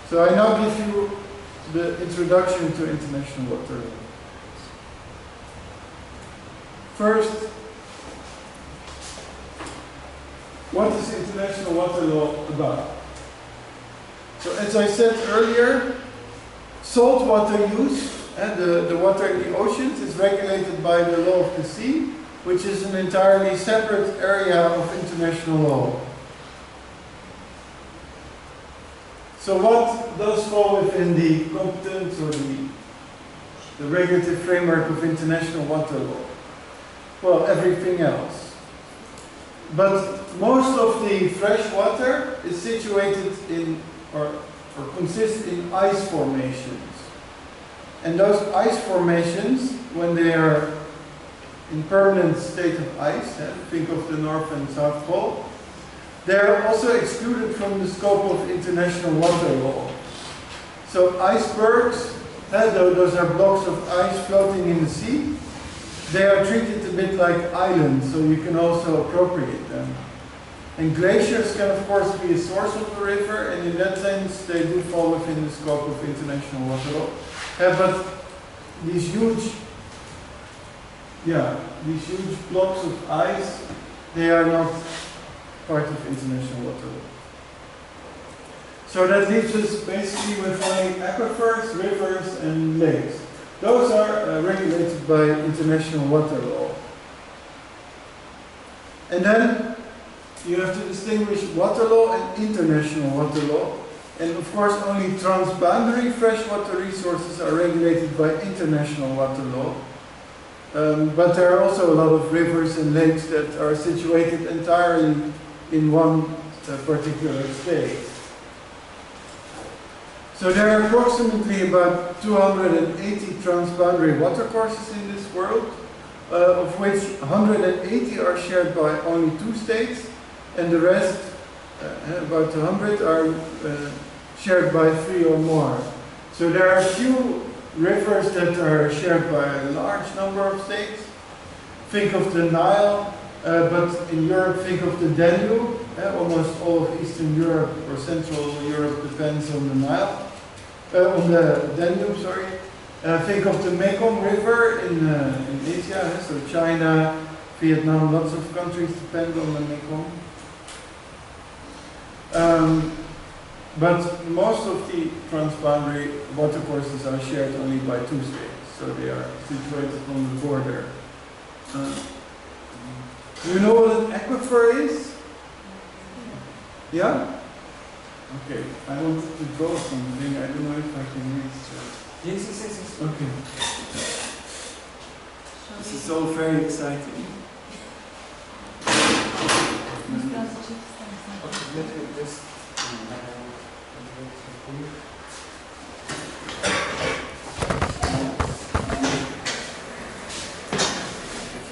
So I now give you the introduction to international water law. First, what is international water law about? So as I said earlier, saltwater use, the water in the oceans, is regulated by the law of the sea, which is an entirely separate area of international law. So what does fall within the competence or the regulative framework of international water law? Well, everything else. But most of the fresh water is situated in, or consists in ice formations. And those ice formations, when they are in permanent state of ice, think of the North and South Pole, they are also excluded from the scope of international water law. So icebergs, those are blocks of ice floating in the sea. They are treated a bit like islands, so you can also appropriate them. And glaciers can of course be a source of the river, and in that sense they do fall within the scope of international water law. But these huge blocks of ice, they are not part of international water law. So that leaves us basically with only aquifers, rivers, and lakes. Those are regulated by international water law. And then you have to distinguish water law and international water law. And of course only transboundary freshwater resources are regulated by international water law. But there are also a lot of rivers and lakes that are situated entirely in one particular state. So there are approximately about 280 transboundary watercourses in this world, of which 180 are shared by only 2 states, and the rest, about 100, are shared by 3 or more. So there are a few rivers that are shared by a large number of states. Think of the Nile, but in Europe think of the Danube. Almost all of Eastern Europe or Central Europe depends on the Nile. On the Danube, sorry. Think of the Mekong River in Asia, so China, Vietnam, lots of countries depend on the Mekong. But most of the transboundary watercourses are shared only by 2 states, so they are situated on the border. Do you know what an aquifer is? Yeah? Okay, I wanted to draw something, I don't know if I can read it. Yes. Okay. This is all very exciting.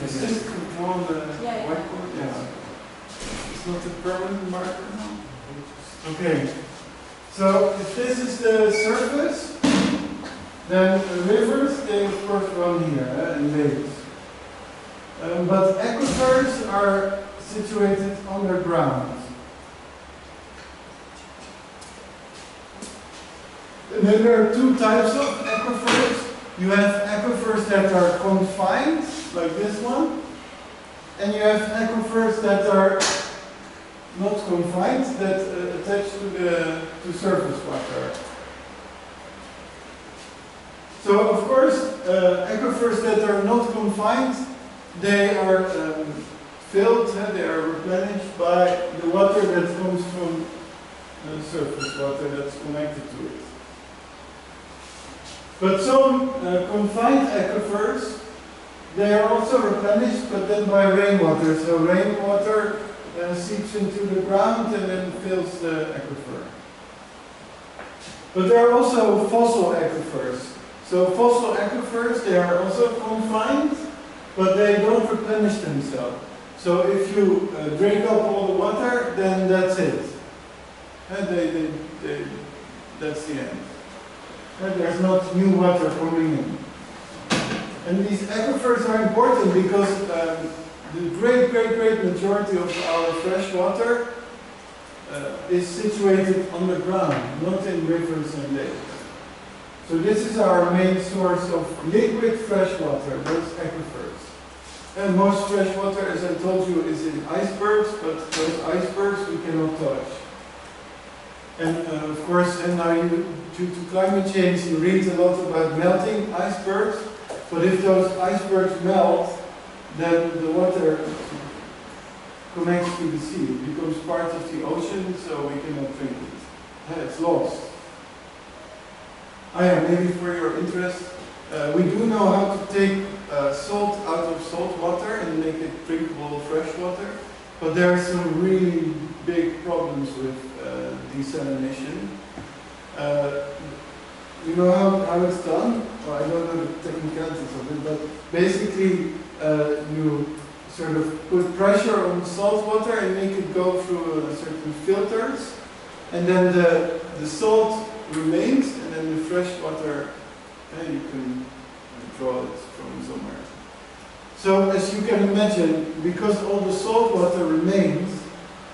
Is this to draw on the whiteboard? Yeah. It's not a permanent marker now? Okay. So if this is the surface, then the rivers, they of course run here, and lakes. But aquifers are situated underground. And then there are 2 types of aquifers. You have aquifers that are confined, like this one, and you have aquifers that are not confined, that attach to surface water. So of course, aquifers that are not confined, they are filled, they are replenished by the water that comes from surface water that's connected to it. But some confined aquifers, they are also replenished, but then by rainwater. So rainwater seeps into the ground and then fills the aquifer. But there are also fossil aquifers. So fossil aquifers, they are also confined, but they don't replenish themselves. So if you drink up all the water, then that's it. And that's the end. And there's not new water coming in. And these aquifers are important because the great majority of our fresh water is situated underground, not in rivers and lakes. So this is our main source of liquid fresh water, those aquifers. And most fresh water, as I told you, is in icebergs, but those icebergs we cannot touch. And of course, and now due to climate change, you read a lot about melting icebergs. But if those icebergs melt, then the water connects to the sea. It becomes part of the ocean, so we cannot drink it. It's lost. Maybe for your interest, we do know how to take salt out of salt water and make it drinkable fresh water. But there are some really big problems with desalination. You know how it's done? Well, I don't know the technicalities of it, but basically you sort of put pressure on the salt water and make it go through certain filters, and then the salt remains, and then the fresh water, you can draw it from somewhere. So as you can imagine, because all the salt water remains,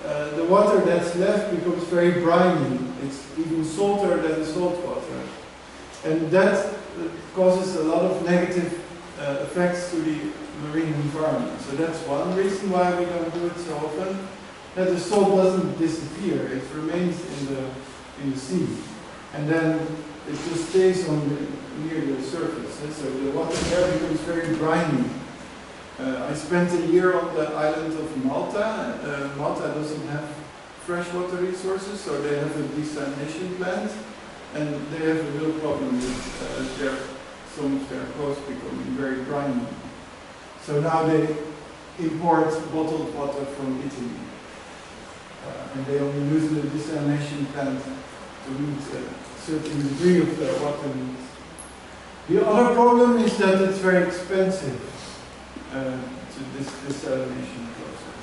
the water that's left becomes very briny. It's even salter than the salt water. And that causes a lot of negative effects to the marine environment. So that's one reason why we don't do it so often. That the salt doesn't disappear, it remains in the sea. And then it just stays near the surface. And so the water there becomes very briny. I spent a year on the island of Malta. Malta doesn't have freshwater resources, so they have a desalination plant, and they have a real problem with some of their coast becoming very briny. So now they import bottled water from Italy, and they only use the desalination plant to meet a certain degree of their water needs. The other problem is that it's very expensive. To this desalination process.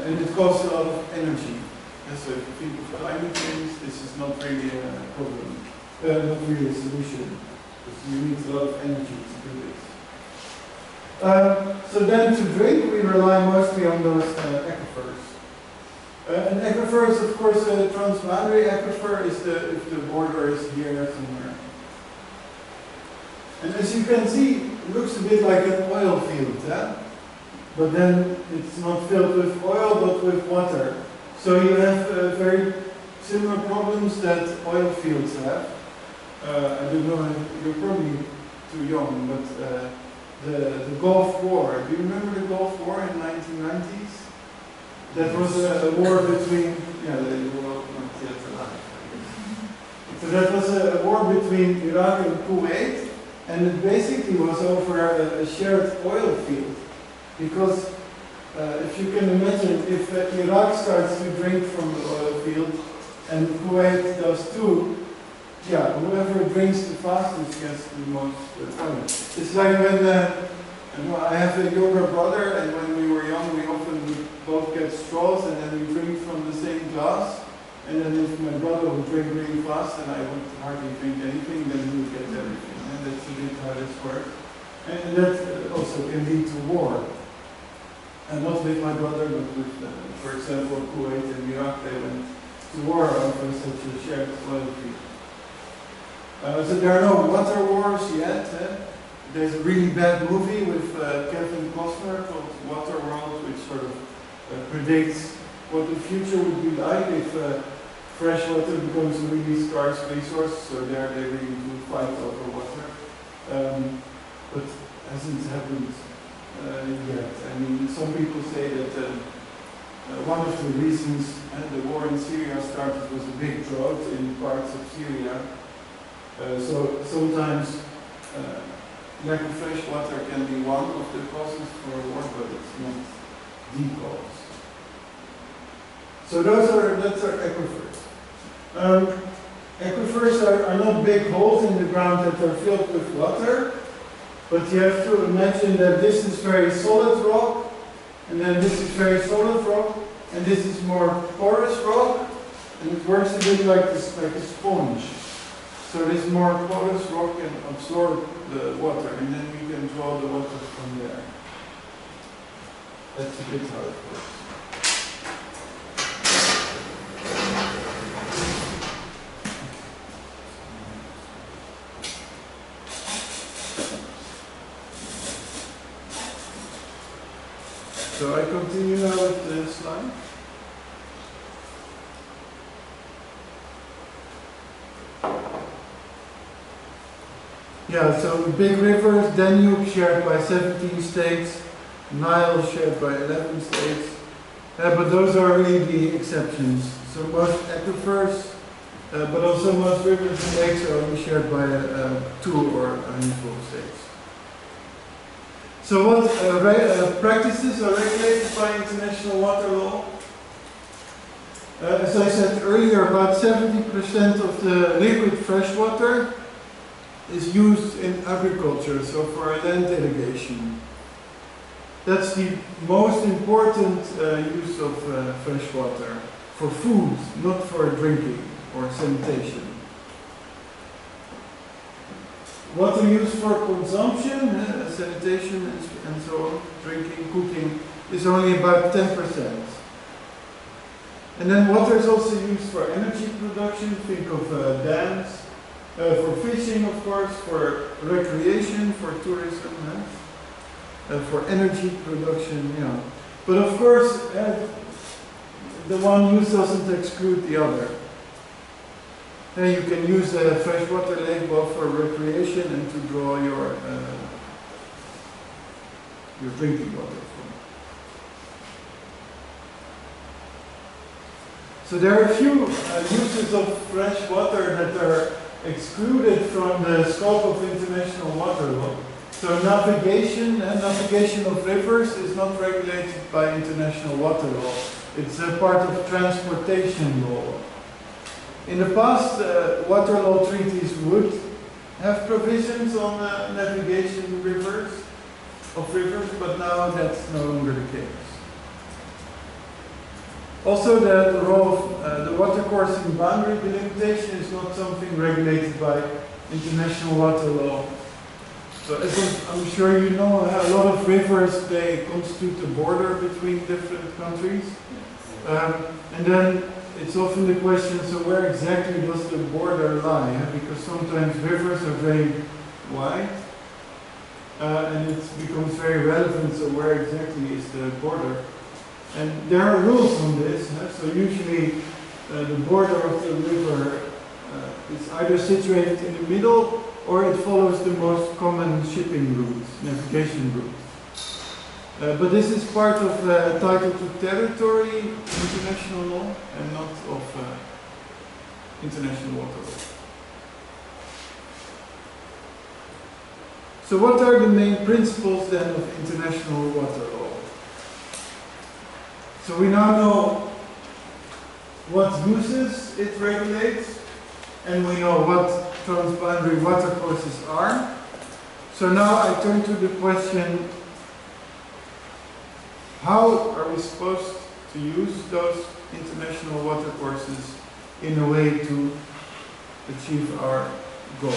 And it costs a lot of energy. And so if you think of climate change, this is not really a problem, not really a solution, because you need a lot of energy to do this. So then to drink, we rely mostly on those aquifers. An aquifer is, of course, a transboundary aquifer if the border is here somewhere. And as you can see, it looks a bit like an oil field, but then it's not filled with oil but with water. So you have very similar problems that oil fields have. I don't know, you're probably too young, but the Gulf War, do you remember the Gulf War in the 1990s? That was a war between, they were not yet alive. So that was a war between Iraq and Kuwait. And it basically was over a shared oil field. Because if you can imagine, if Iraq starts to drink from the oil field and Kuwait does too, whoever drinks the fastest gets the most oil. It's like when I have a younger brother, and when we were young, we often both get straws and then we drink from the same glass. And then if my brother would drink really fast and I would hardly drink anything, then he would get everything. And that's a bit how this works. And that also can lead to war. And not with my brother, but with, for example, Kuwait and Iraq, they went to war over such a shared oil field. So there are no water wars yet. There's a really bad movie with Kevin Costner called Waterworld, which sort of predicts what the future would be like if fresh water becomes a really scarce resource. So there they really do fight over water. But hasn't happened yet. I mean, some people say that one of the reasons the war in Syria started was a big drought in parts of Syria. So sometimes lack of fresh water can be one of the causes for war, but it's not the cause. So that's our aquifers. Aquifers are not big holes in the ground that are filled with water, but you have to imagine that this is very solid rock, and then this is very solid rock, and this is more porous rock, and it works a bit like this, like a sponge. So this more porous rock can absorb the water, and then we can draw the water from there. That's a bit how it works. so I continue now with the slide. Yeah, so big rivers, Danube shared by 17 states, Nile shared by 11 states, but those are really the exceptions. So most aquifers, but also most rivers and lakes are only shared by 2 or a handful of states. So what practices are regulated by international water law? As I said earlier, about 70% of the liquid fresh water is used in agriculture, so for land irrigation. That's the most important use of fresh water, for food, not for drinking or sanitation. Water used for consumption, sanitation and so on, drinking, cooking, is only about 10%. And then water is also used for energy production, think of dams, for fishing of course, for recreation, for tourism, for energy production, yeah. But of course, the one used doesn't exclude the other. You can use a freshwater lake both for recreation and to draw your drinking water from. So there are a few uses of fresh water that are excluded from the scope of international water law. So navigation of rivers is not regulated by international water law. It's a part of transportation law. In the past, water law treaties would have provisions on navigation of rivers, but now that's no longer the case. Also, the role of the watercourse in boundary delimitation is not something regulated by international water law. So as I'm sure you know, a lot of rivers, they constitute a border between different countries. And then it's often the question, so where exactly does the border lie? Because sometimes rivers are very wide, and it becomes very relevant, so where exactly is the border? And there are rules on this, so usually the border of the river is either situated in the middle or it follows the most common shipping routes, navigation routes. But this is part of Title to Territory international law and not of international water law. So what are the main principles then of international water law? So we now know what uses it regulates, and we know what transboundary watercourses are. So now I turn to the question, how are we supposed to use those international watercourses in a way to achieve our goal,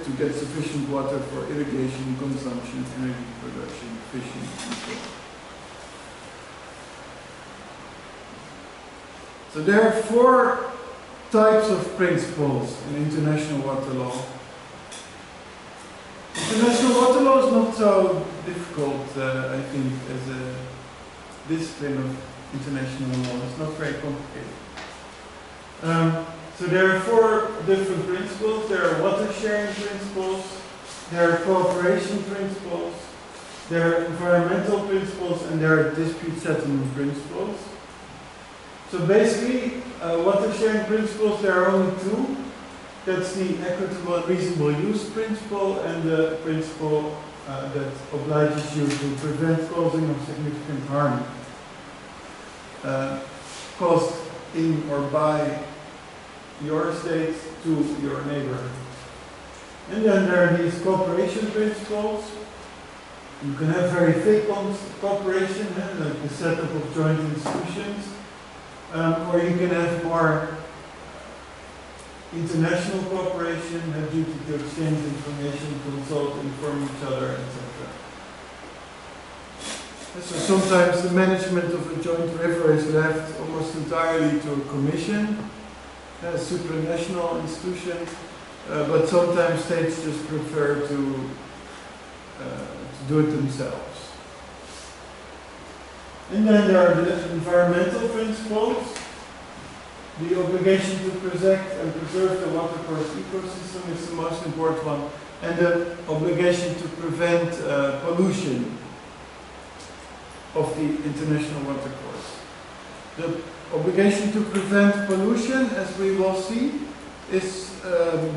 to get sufficient water for irrigation, consumption, energy production, fishing, and so on. So there are 4 types of principles in international water law. International water law is not so difficult, I think, as a discipline of international law. It's not very complicated. So there are 4 different principles. There are water sharing principles, there are cooperation principles, there are environmental principles, and there are dispute settlement principles. So basically, water sharing principles, there are only 2. That's the equitable and reasonable use principle, and the principle that obliges you to prevent causing of significant harm caused in or by your state to your neighbor. And then there are these cooperation principles. You can have very thick cooperation, like the setup of joint institutions, or you can have more international cooperation, duty to exchange information, consult, inform each other, etc. So sometimes the management of a joint river is left almost entirely to a commission, a supranational institution, but sometimes states just prefer to do it themselves. And then there are the environmental principles. The obligation to protect and preserve the watercourse ecosystem is the most important one, and the obligation to prevent pollution of the international watercourse. The obligation to prevent pollution, as we will see, is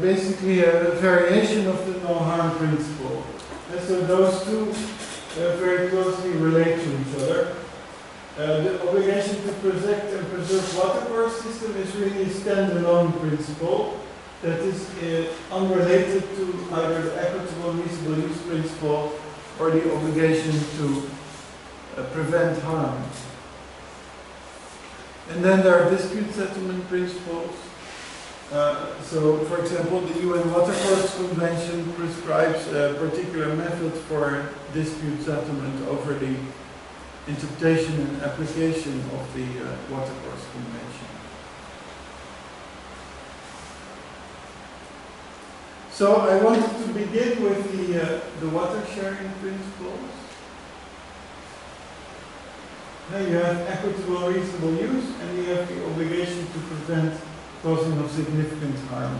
basically a variation of the no-harm principle. And so those two very closely relate to each other. The obligation to protect and preserve watercourse system is really a standalone principle that is unrelated to either the equitable reasonable use principle or the obligation to prevent harm. And then there are dispute settlement principles. So, for example, the UN Watercourse Convention prescribes a particular method for dispute settlement over the interpretation and application of the Watercourse Convention. So I wanted to begin with the water sharing principles. Now you have equitable reasonable use, and you have the obligation to prevent causing of significant harm.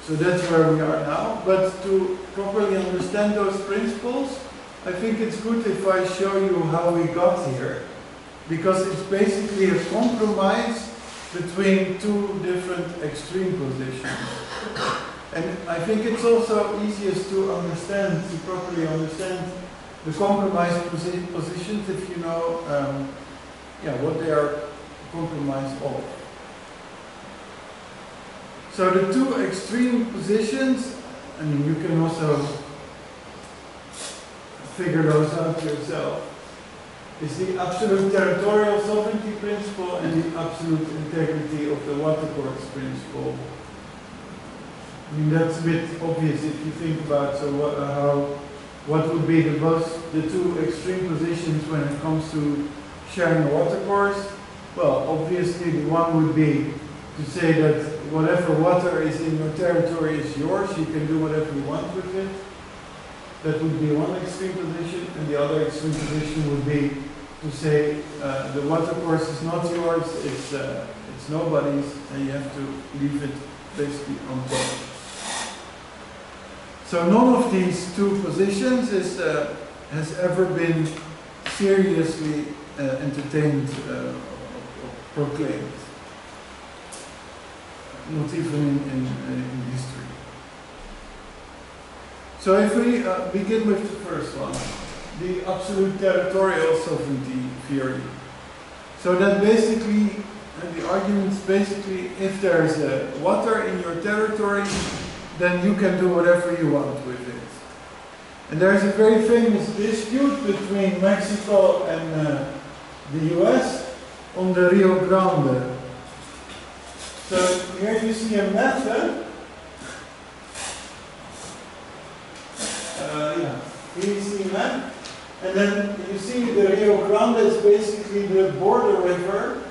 So that's where we are now. But to properly understand those principles, I think it's good if I show you how we got here, because it's basically a compromise between two different extreme positions. And I think it's also easiest to understand, to properly understand the compromise positions if you know what they are compromised of. So the two extreme positions, I mean, you can also figure those out yourself, is the absolute territorial sovereignty principle and the absolute integrity of the watercourse principle. I mean, that's a bit obvious if you think about what would be the two extreme positions when it comes to sharing a watercourse. Well, obviously the one would be to say that whatever water is in your territory is yours, you can do whatever you want with it. That would be one extreme position, and the other extreme position would be to say the watercourse is not yours, it's nobody's, and you have to leave it basically untouched. So none of these two positions has ever been seriously entertained or proclaimed, not even in history. So if we begin with the first one, the absolute territorial sovereignty theory. So that basically, the argument is basically, if there is water in your territory, then you can do whatever you want with it. And there's a very famous dispute between Mexico and the US on the Rio Grande. So here you see a map. Here you see a map. And then you see the Rio Grande is basically the border river,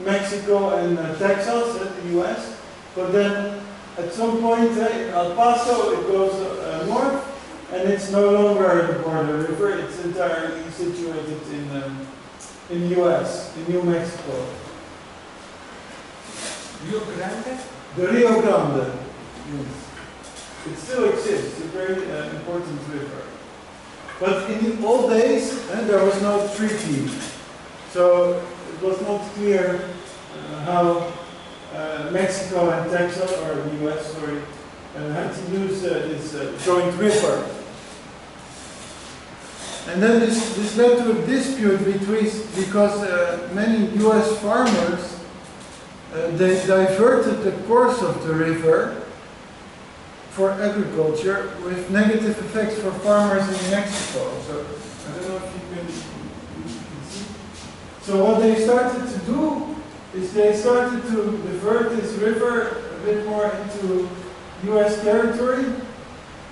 Mexico and Texas, the US. But then at some point in El Paso it goes north, and it's no longer the border river, it's entirely situated in the US, in New Mexico. Rio Grande? The Rio Grande, yes. It still exists, it's a very important river. But in the old days, there was no treaty. So it was not clear how Mexico and Texas, or the US, sorry, had to use this joint river. And then this led to a dispute because many US farmers, they diverted the course of the river for agriculture with negative effects for farmers in Mexico. So I don't know if you can see. So what they started to do is they started to divert this river a bit more into US territory,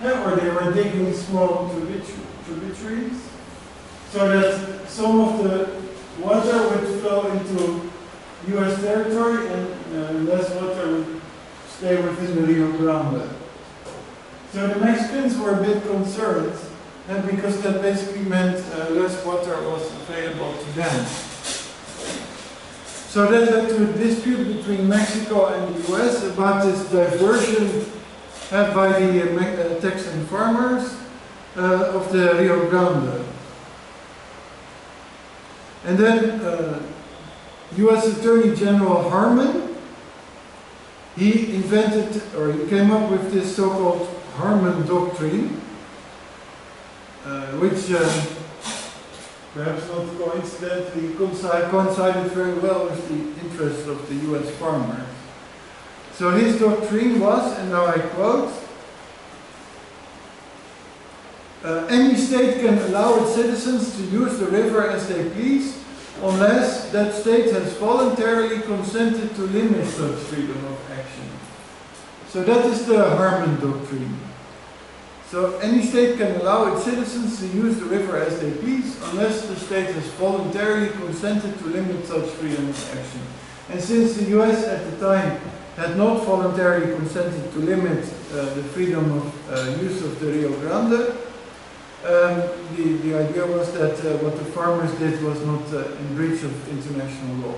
or they were digging small tributaries, so that some of the water would flow into US territory and less water would stay within the Rio Grande. So the Mexicans were a bit concerned, because that basically meant less water was available to them. So that led to a dispute between Mexico and the US about this diversion by the Texan farmers of the Rio Grande. And then US Attorney General Harmon, he invented, or he came up with this so-called Harmon Doctrine, which perhaps not coincidentally coincided very well with the interests of the US farmers. So his doctrine was, and now I quote, any state can allow its citizens to use the river as they please, unless that state has voluntarily consented to limit such freedom of action. So that is the Harmon Doctrine. So any state can allow its citizens to use the river as they please, unless the state has voluntarily consented to limit such freedom of action. And since the US at the time had not voluntarily consented to limit the freedom of use of the Rio Grande, the idea was that what the farmers did was not in breach of international law.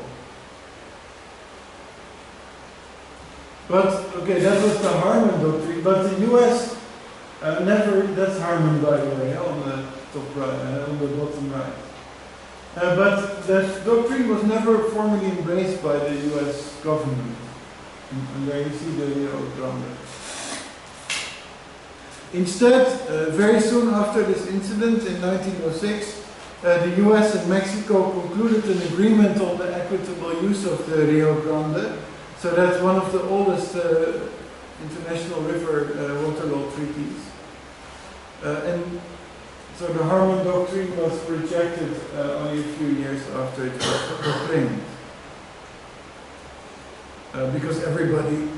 But, okay, that was the Harmon Doctrine, but the US never, that's Harmon by the way, on the top right, on the bottom right. But that doctrine was never formally embraced by the US government. And there you see the Rio Grande. Instead, very soon after this incident in 1906, the US and Mexico concluded an agreement on the equitable use of the Rio Grande. So that's one of the oldest international river water law treaties. And so the Harmon Doctrine was rejected only a few years after it was proclaimed. Because everybody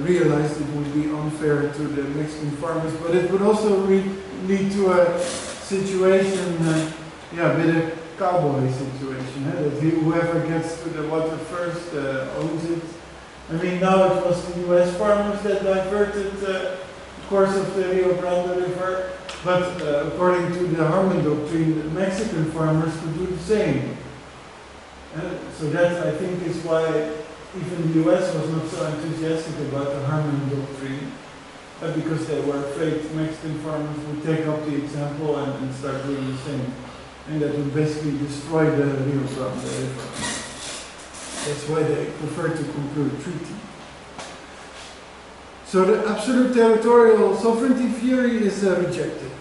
realized it would be unfair to the Mexican farmers, but it would also lead to a situation, a bit of cowboy situation, that whoever gets to the water first owns it. I mean, now it was the US farmers that diverted the course of the Rio Grande River, but according to the Harmon Doctrine, the Mexican farmers could do the same. So that, I think, is why even the US was not so enthusiastic about the Harmon Doctrine, because they were afraid Mexican farmers would take up the example and start doing the same. And that would basically destroy the Rio Grande River. That's why they prefer to conclude a treaty. So the absolute territorial sovereignty theory is rejected.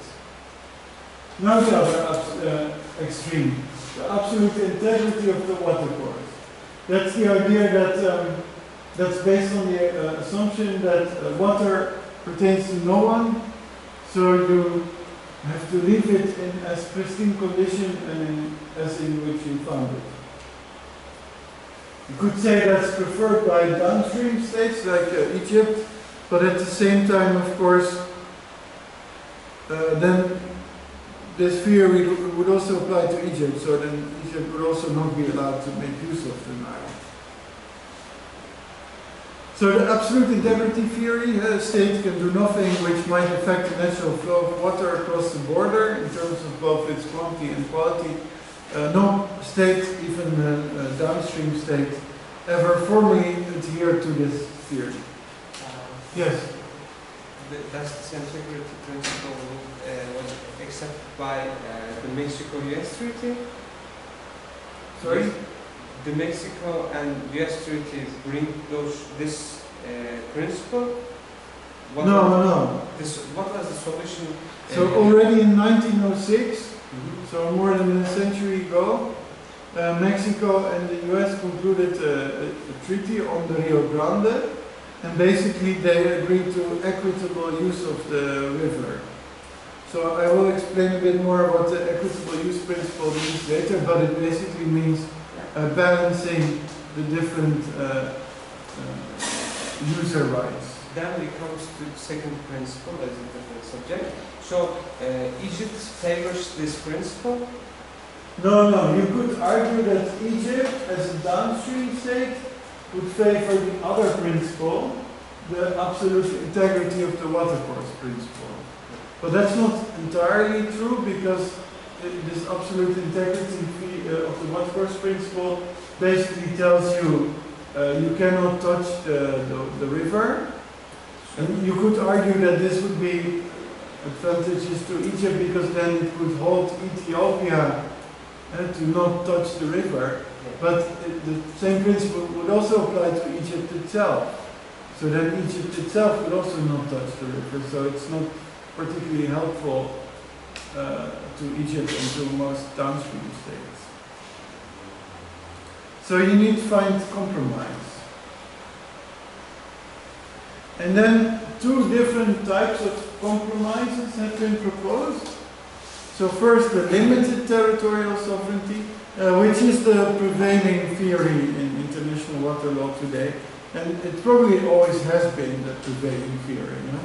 Now the other extreme, the absolute integrity of the watercourse. That's the idea that that's based on the assumption that water pertains to no one, so you have to leave it in as pristine condition and as in which you found it. You could say that's preferred by downstream states like Egypt, but at the same time, of course, then this theory would also apply to Egypt, so then Egypt would also not be allowed to make use of the Nile. So the absolute integrity theory, a state can do nothing which might affect the natural flow of water across the border in terms of both its quantity and quality. No state, even a downstream state, ever formally adhered to this theory. Yes? Does this integrity principle was accepted by the Mexico-US treaty? Sorry? The Mexico and US treaties bring this principle? No. What was the solution? So already in 1906, so more than a century ago, Mexico and the US concluded a treaty on the Rio Grande, and basically they agreed to equitable use of the river. So I will explain a bit more what the equitable use principle means later, but it basically means balancing the different user rights. Then we come to the second principle as a different subject. So Egypt favors this principle? No. You could argue that Egypt, as a downstream state, would favor the other principle, the absolute integrity of the watercourse principle. But that's not entirely true, because this absolute integrity of the watercourse principle basically tells you you cannot touch the river. And you could argue that this would be advantageous to Egypt, because then it could hold Ethiopia to not touch the river. But the same principle would also apply to Egypt itself. So then Egypt itself would also not touch the river. So it's not particularly helpful to Egypt and to most downstream states. So you need to find compromise. And then two different types of compromises have been proposed. So first, the limited territorial sovereignty, which is the prevailing theory in international water law today. And it probably always has been the prevailing theory. No?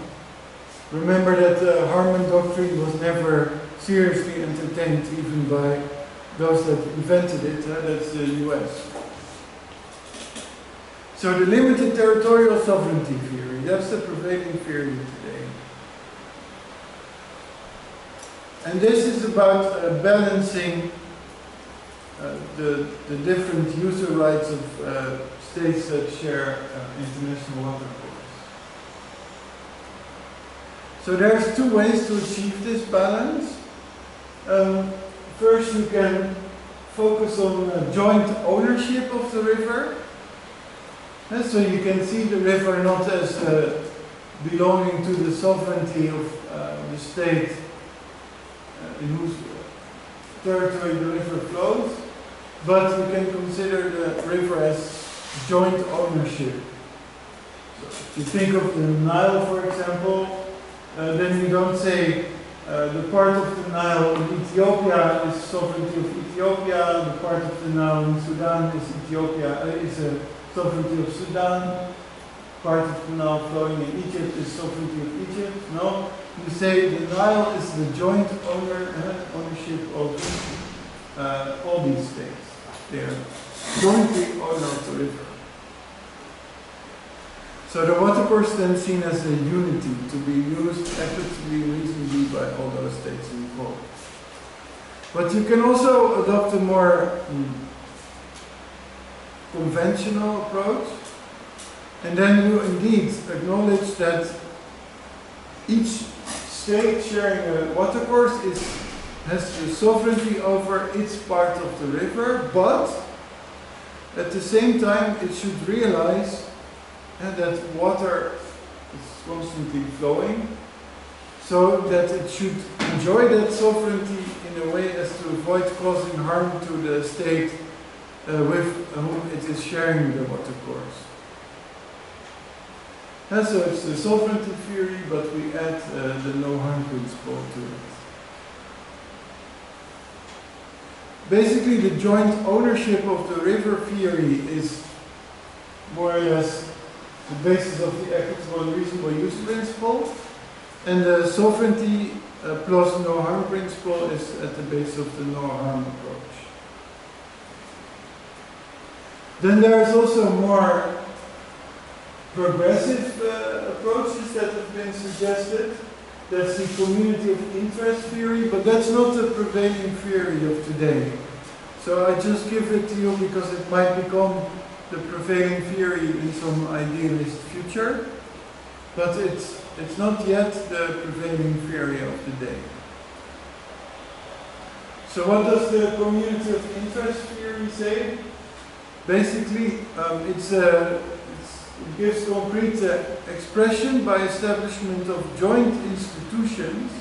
Remember that the Harman Doctrine was never seriously entertained even by those that invented it, that's the US. So the limited territorial sovereignty theory, that's the prevailing theory today. And this is about balancing the different user rights of states that share international water course. So there's two ways to achieve this balance. First, you can focus on joint ownership of the river. And so you can see the river not as belonging to the sovereignty of the state in whose territory the river flows, but you can consider the river as joint ownership. So if you think of the Nile, for example, then you don't say the part of the Nile in Ethiopia is sovereignty of Ethiopia, the part of the Nile in Sudan is a sovereignty of Sudan, part of the Nile flowing in Egypt is sovereignty of Egypt. No, you say the Nile is the joint ownership of all these states. They are jointly owner of the river. So the watercourse is then seen as a unity to be used equitably and reasonably by all those states involved. But you can also adopt a more conventional approach, and then you indeed acknowledge that each state sharing a watercourse has the sovereignty over its part of the river, but at the same time it should realize that water is constantly flowing, so that it should enjoy that sovereignty in a way as to avoid causing harm to the state with whom it is sharing the watercourse. And so it's the sovereignty theory, but we add the no harm principle to it. Basically, the joint ownership of the river theory is more or less the basis of the equitable and reasonable use principle, and the sovereignty plus no harm principle is at the base of the no harm approach. Then there is also more progressive approaches that have been suggested. That's the community of interest theory, but that's not the prevailing theory of today. So I just give it to you because it might become the prevailing theory in some idealist future, but it's not yet the prevailing theory of the day. So what does the community of interest theory say? Basically, it gives concrete expression by establishment of joint institutions.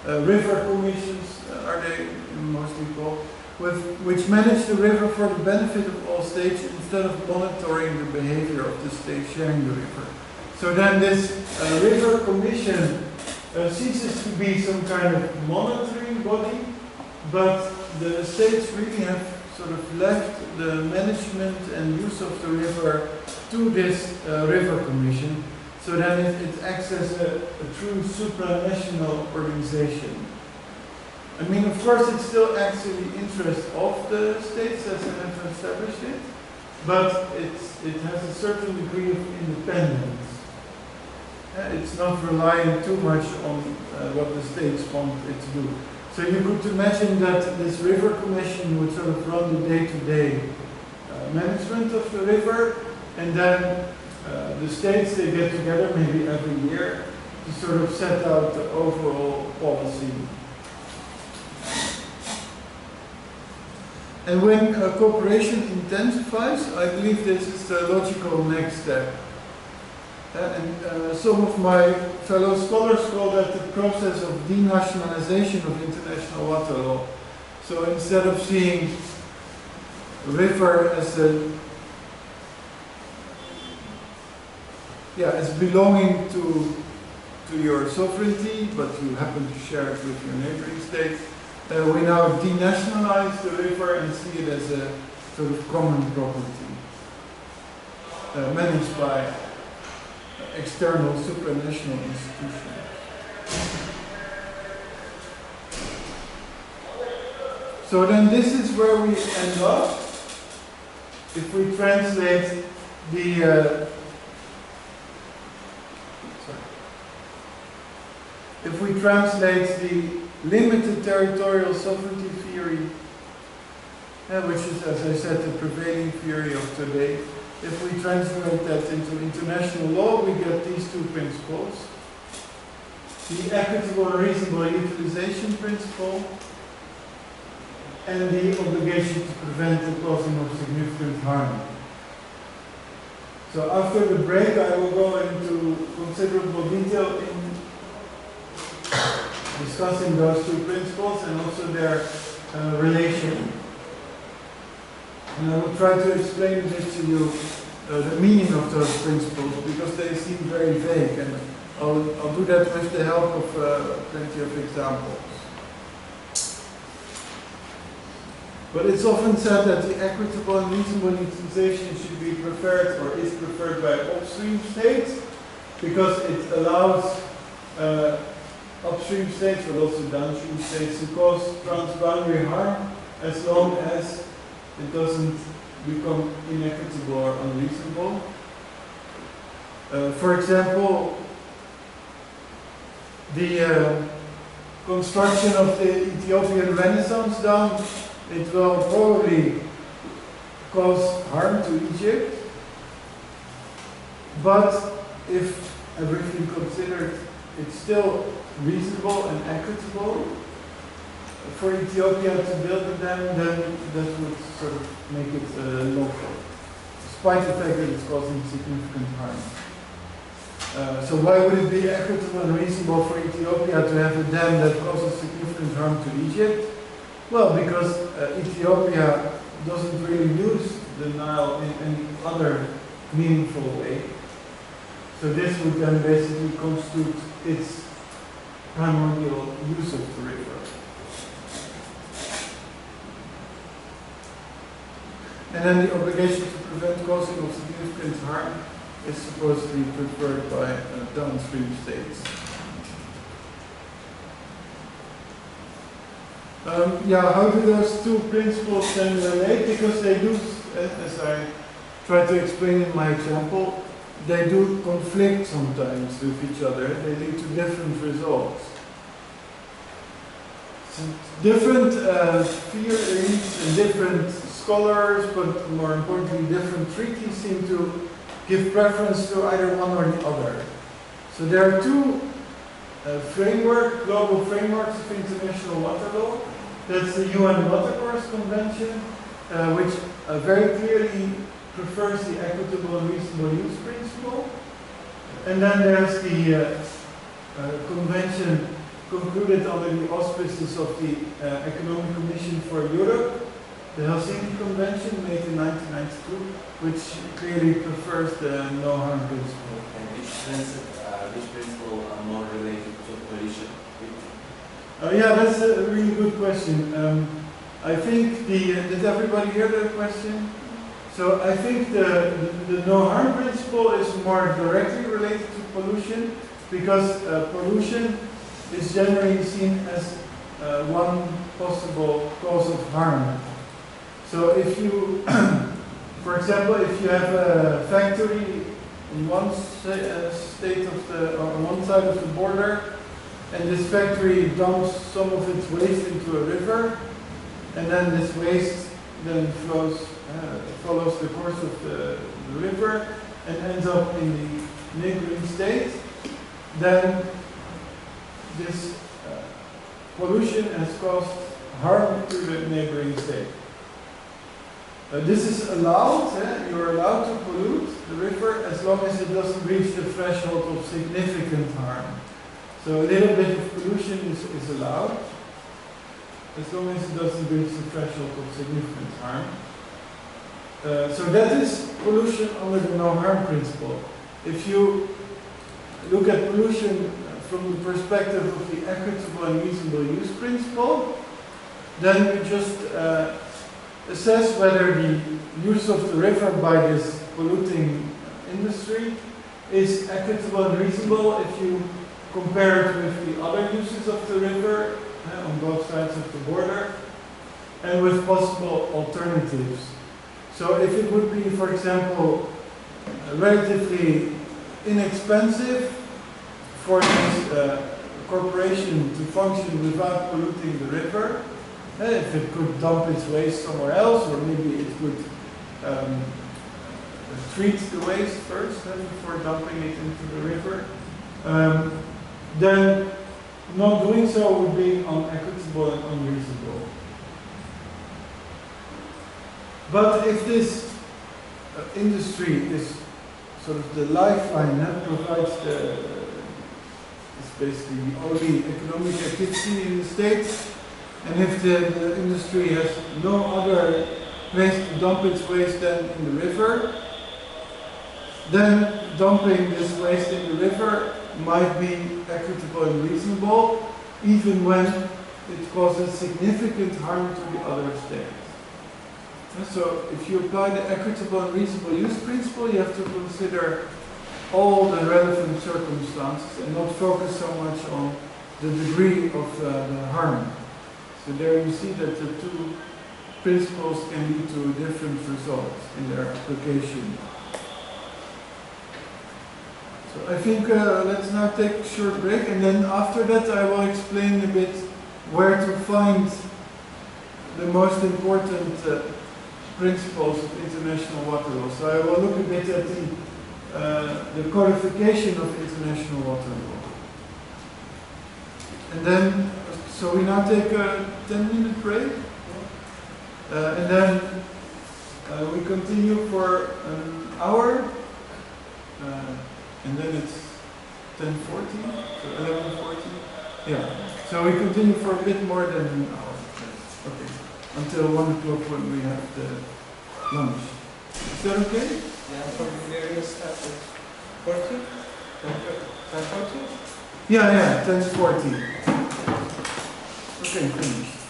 River commissions are they mostly called, which manage the river for the benefit of all states instead of monitoring the behavior of the state sharing the river. So then this river commission ceases to be some kind of monitoring body, but the states really have sort of left the management and use of the river to this river commission. So then it acts as a true supranational organization. I mean, of course, it still acts in the interest of the states as they have established it, but it has a certain degree of independence. It's not relying too much on what the states want it to do. So you could imagine that this river commission would sort of run the day-to-day management of the river, and then the states, they get together maybe every year to sort of set out the overall policy. And when cooperation intensifies, I believe this is the logical next step. And some of my fellow scholars call that the process of denationalization of international water law. So instead of seeing a river as as belonging to your sovereignty, but you happen to share it with your neighboring state, we now denationalize the river and see it as a sort of common property, managed by external supranational institutions. So then this is where we end up if we translate the limited territorial sovereignty theory, which is, as I said, the prevailing theory of today. If we translate that into international law, we get these two principles. The equitable and reasonable utilization principle, and the obligation to prevent the causing of significant harm. So after the break, I will go into considerable detail in discussing those two principles and also their relation. And I will try to explain a bit to you the meaning of those principles, because they seem very vague, and I'll do that with the help of plenty of examples. But it's often said that the equitable and reasonable utilization should be preferred, or is preferred, by upstream states, because it allows upstream states, but also downstream states, to cause transboundary harm as long as it doesn't become inequitable or unreasonable. For example, the construction of the Ethiopian Renaissance Dam, it will probably cause harm to Egypt, but if everything considered, it's still reasonable and equitable for Ethiopia to build the dam, then that would sort of make it lawful, despite the fact that it's causing significant harm. So why would it be equitable and reasonable for Ethiopia to have a dam that causes significant harm to Egypt? Well, because Ethiopia doesn't really use the Nile in any other meaningful way. So this would then basically constitute its primordial use of the river. And then the obligation to prevent causing of significant harm is supposed to be preferred by downstream states. How do those two principles then relate? Because they do, as I try to explain in my example, they do conflict sometimes with each other. They lead to different results. So different theories and different scholars, but more importantly, different treaties seem to give preference to either one or the other. So there are two global frameworks of international water law. That's the UN Watercourse Convention, which very clearly prefers the equitable and reasonable use principle. And then there's the convention concluded under the auspices of the Economic Commission for Europe, the Helsinki Convention made in 1992, which clearly prefers the no harm principle. And which principle are more related to coalition? Yeah, that's a really good question. I think did everybody hear that question? So I think the no harm principle is more directly related to pollution, because pollution is generally seen as one possible cause of harm. So if you For example, if you have a factory in one state of the, or on one side of the border, and this factory dumps some of its waste into a river, and then this waste then follows the course of the river and ends up in the neighboring state, then this pollution has caused harm to the neighboring state. This is allowed, you're allowed to pollute the river as long as it doesn't reach the threshold of significant harm. So a little bit of pollution is allowed, as long as it doesn't reach the threshold of significant harm. So that is pollution under the no harm principle. If you look at pollution from the perspective of the equitable and reasonable use principle, then you just assess whether the use of the river by this polluting industry is equitable and reasonable if you compare it with the other uses of the river on both sides of the border, and with possible alternatives. So if it would be, for example, relatively inexpensive for this corporation to function without polluting the river, if it could dump its waste somewhere else, or maybe it could treat the waste first before dumping it into the river, then not doing so would be unequitable and unreasonable. But if this industry is sort of the lifeline that provides it's basically the only economic activity in the state, and if the industry has no other place to dump its waste than in the river, then dumping this waste in the river might be equitable and reasonable, even when it causes significant harm to the other states. And so if you apply the equitable and reasonable use principle, you have to consider all the relevant circumstances and not focus so much on the degree of the harm. So there you see that the two principles can lead to different results in their application. So I think let's now take a short break, and then after that I will explain a bit where to find the most important principles of international water law. So I will look a bit at the codification of international water law. And then, so we now take a 10-minute break, and then we continue for an hour, and then it's 10:40, so 11:40. Yeah, so we continue for a bit more than an hour. Okay, until 1 o'clock when we have the lunch. Is that okay? Yeah, so we're going to start at 40? 10:40? Yeah, 10:40. Okay, finished.